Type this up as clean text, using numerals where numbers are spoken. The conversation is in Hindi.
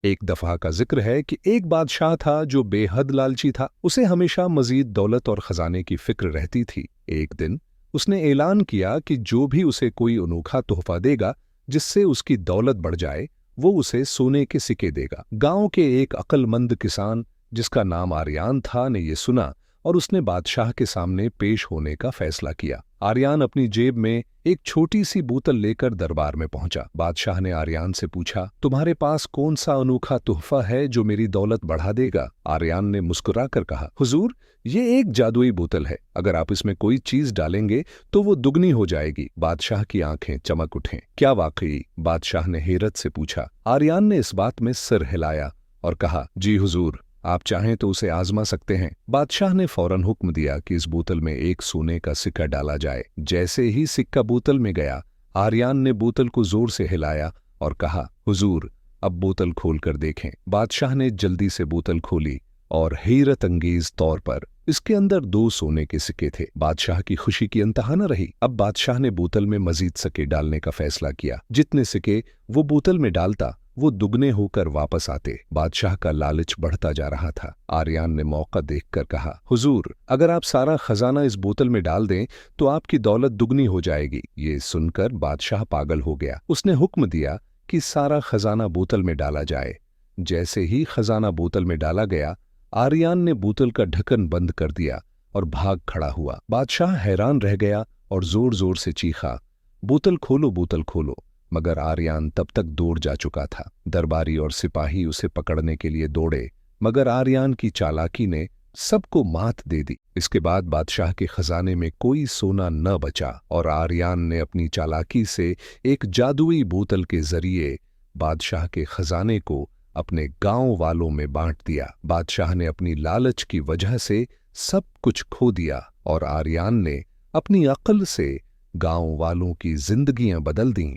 एक दफा का जिक्र है कि एक बादशाह था जो बेहद लालची था। उसे हमेशा मजीद दौलत और खजाने की फिक्र रहती थी। एक दिन उसने ऐलान किया कि जो भी उसे कोई अनोखा तोहफा देगा जिससे उसकी दौलत बढ़ जाए, वो उसे सोने के सिक्के देगा। गांव के एक अक्लमंद किसान जिसका नाम आर्यान था ने यह सुना और उसने बादशाह के सामने पेश होने का फैसला किया। आर्यान अपनी जेब में एक छोटी सी बोतल लेकर दरबार में पहुंचा। बादशाह ने आर्यान से पूछा, तुम्हारे पास कौन सा अनोखा तोहफा है जो मेरी दौलत बढ़ा देगा? आर्यान ने मुस्कुराकर कहा, हुजूर, ये एक जादुई बोतल है। अगर आप इसमें कोई चीज डालेंगे तो वो दुगनी हो जाएगी। बादशाह की आंखें चमक उठें। क्या वाकई? बादशाह ने हैरत से पूछा। आर्यान ने इस बात में सिर हिलाया और कहा, जी हुजूर, आप चाहें तो उसे आजमा सकते हैं। बादशाह ने फौरन हुक्म दिया कि इस बोतल में एक सोने का सिक्का डाला जाए। जैसे ही सिक्का बोतल में गया, आर्यान ने बोतल को जोर से हिलाया और कहा, हुजूर, अब बोतल खोलकर देखें। बादशाह ने जल्दी से बोतल खोली और हैरत अंगेज तौर पर इसके अंदर 2 सोने के सिक्के थे। बादशाह की खुशी की इंतहा न रही। अब बादशाह ने बोतल में मजीद सिक्के डालने का फैसला किया। जितने सिक्के वो बोतल में डालता, वो दुगने होकर वापस आते। बादशाह का लालच बढ़ता जा रहा था। आर्यान ने मौका देखकर कहा, हुजूर, अगर आप सारा खजाना इस बोतल में डाल दें तो आपकी दौलत दुगनी हो जाएगी। ये सुनकर बादशाह पागल हो गया। उसने हुक्म दिया कि सारा खजाना बोतल में डाला जाए। जैसे ही खजाना बोतल में डाला गया, आर्यान ने बोतल का ढक्कन बंद कर दिया और भाग खड़ा हुआ। बादशाह हैरान रह गया और जोर जोर से चीखा, बोतल खोलो, बोतल खोलो। मगर आर्यान तब तक दौड़ जा चुका था। दरबारी और सिपाही उसे पकड़ने के लिए दौड़े, मगर आर्यान की चालाकी ने सबको मात दे दी। इसके बाद बादशाह के खजाने में कोई सोना न बचा और आर्यान ने अपनी चालाकी से एक जादुई बोतल के जरिए बादशाह के खजाने को अपने गांव वालों में बांट दिया। बादशाह ने अपनी लालच की वजह से सब कुछ खो दिया और आर्यान ने अपनी अक्ल से गांव वालों की जिंदगियां बदल दीं।